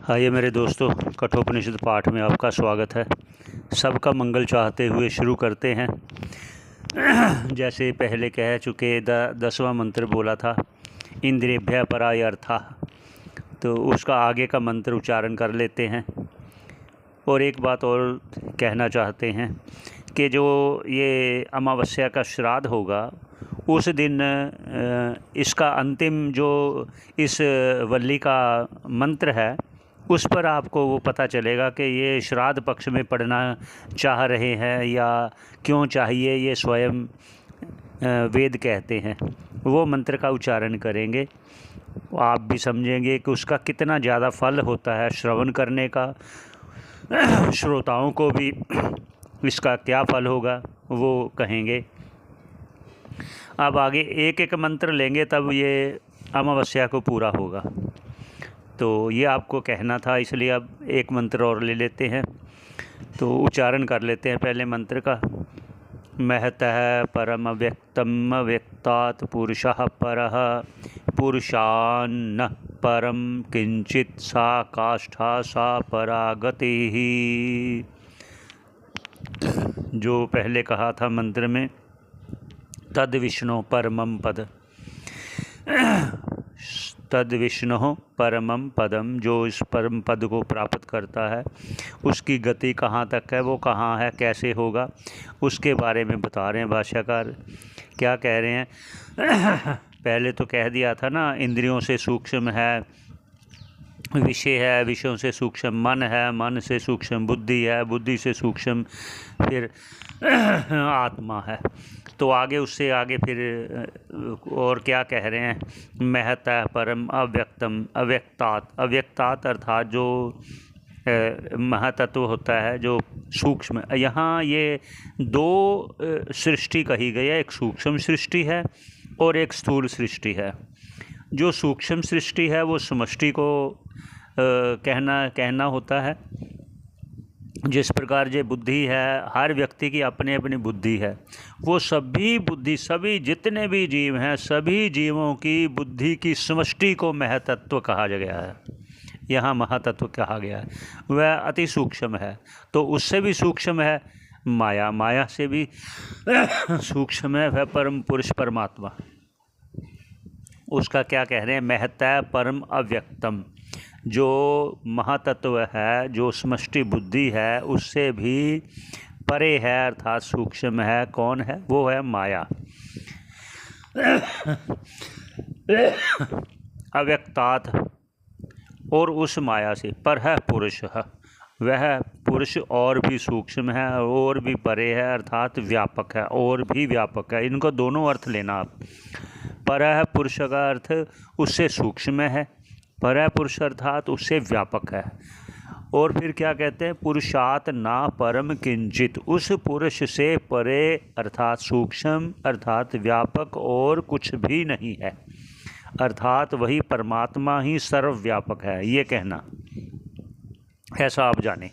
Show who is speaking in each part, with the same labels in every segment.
Speaker 1: हाय मेरे दोस्तों, कठोपनिषद पाठ में आपका स्वागत है। सबका मंगल चाहते हुए शुरू करते हैं। जैसे पहले कह चुके 10वां मंत्र बोला था, इंद्रियभ्य पराय अर्थः, तो उसका आगे का मंत्र उच्चारण कर लेते हैं। और एक बात और कहना चाहते हैं कि जो ये अमावस्या का श्राद्ध होगा उस दिन इसका अंतिम जो इस वल्ली का मंत्र है उस पर आपको वो पता चलेगा कि ये श्राद्ध पक्ष में पढ़ना चाह रहे हैं या क्यों चाहिए, ये स्वयं वेद कहते हैं। वो मंत्र का उच्चारण करेंगे, आप भी समझेंगे कि उसका कितना ज़्यादा फल होता है श्रवण करने का। श्रोताओं को भी इसका क्या फल होगा वो कहेंगे। अब आगे एक एक मंत्र लेंगे तब ये अमावस्या को पूरा होगा, तो ये आपको कहना था, इसलिए अब एक मंत्र और ले लेते हैं। तो उच्चारण कर लेते हैं पहले मंत्र का। महतः परम व्यक्तम व्यक्तात् पुरुषः परः पुरुषान्न परम किंचित सा काष्ठा सा परागतिः। जो पहले कहा था मंत्र में, तद विष्णु परमं पद, तद विष्णु परमं पदम, जो इस परम पद को प्राप्त करता है उसकी गति कहाँ तक है, वो कहाँ है, कैसे होगा, उसके बारे में बता रहे हैं भाष्यकार। क्या कह रहे हैं? पहले तो कह दिया था ना, इंद्रियों से सूक्ष्म है विषय है, विषयों से सूक्ष्म मन है, मन से सूक्ष्म बुद्धि है, बुद्धि से सूक्ष्म फिर आत्मा है। तो आगे उससे आगे फिर और क्या कह रहे हैं? महतः परम अव्यक्तम अव्यक्तात्, अव्यक्तात् अर्थात जो महातत्व होता है जो सूक्ष्म। यहाँ ये दो सृष्टि कही गई है, एक सूक्ष्म सृष्टि है और एक स्थूल सृष्टि है। जो सूक्ष्म सृष्टि है वो समष्टि को कहना होता है। जिस प्रकार ये बुद्धि है, हर व्यक्ति की अपनी अपनी बुद्धि है, वो सभी बुद्धि, सभी जितने भी जीव हैं, सभी जीवों की बुद्धि की समष्टि को महतत्व कहा गया है। यहाँ महातत्व कहा गया है, वह अति सूक्ष्म है। तो उससे भी सूक्ष्म है माया, माया से भी सूक्ष्म है वह परम पुरुष परमात्मा। उसका क्या कह रहे हैं? महतः परम अव्यक्तम, जो महातत्व है, जो समष्टि बुद्धि है, उससे भी परे है अर्थात सूक्ष्म है। कौन है? वो है माया। अव्यक्तात्, और उस माया से पर है पुरुष, वह पुरुष और भी सूक्ष्म है और भी परे है अर्थात व्यापक है, और भी व्यापक है। इनको दोनों अर्थ लेना आप। पर है पुरुष का अर्थ उससे सूक्ष्म है, पर पुरुष अर्थात उससे व्यापक है। और फिर क्या कहते हैं? पुरुषात् ना परम किंचित, उस पुरुष से परे अर्थात सूक्ष्म अर्थात व्यापक और कुछ भी नहीं है, अर्थात वही परमात्मा ही सर्वव्यापक है। ये कहना ऐसा आप जाने,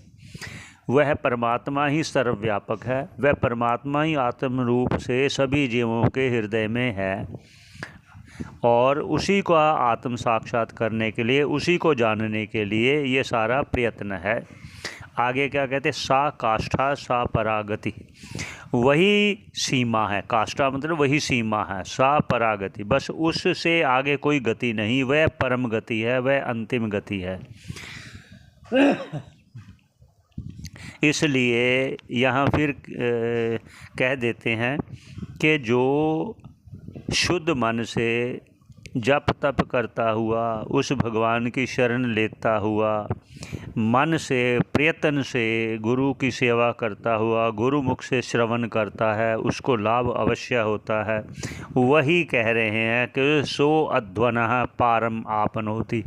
Speaker 1: वह परमात्मा ही सर्वव्यापक है, वह परमात्मा ही आत्म रूप से सभी जीवों के हृदय में है, और उसी को आत्म साक्षात करने के लिए, उसी को जानने के लिए ये सारा प्रयत्न है। आगे क्या कहते हैं? सा काष्ठा सा परागति, वही सीमा है। काष्ठा मतलब वही सीमा है, सा परागति, बस उससे आगे कोई गति नहीं, वह परम गति है, वह अंतिम गति है। इसलिए यहाँ फिर कह देते हैं कि जो शुद्ध मन से जप तप करता हुआ, उस भगवान की शरण लेता हुआ, मन से प्रयत्न से गुरु की सेवा करता हुआ, गुरु मुख से श्रवण करता है, उसको लाभ अवश्य होता है। वही कह रहे हैं कि सो अध्वनः पारम आपनोति,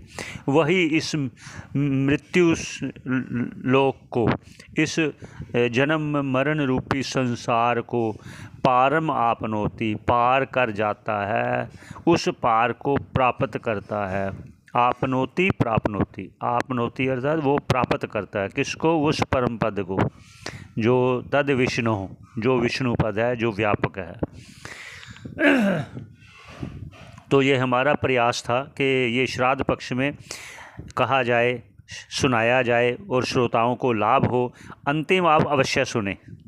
Speaker 1: वही इस मृत्यु लोक को, इस जन्म मरण रूपी संसार को पारम आपनोति, पार कर जाता है, उस पार को प्राप्त करता है। आपनोति प्राप्नोति, आपनोति अर्थात वो प्राप्त करता है किसको? उस परम पद को, जो तद विष्णु, जो विष्णु पद है, जो व्यापक है। तो ये हमारा प्रयास था कि ये श्राद्ध पक्ष में कहा जाए सुनाया जाए और श्रोताओं को लाभ हो। अंतिम आप अवश्य सुने।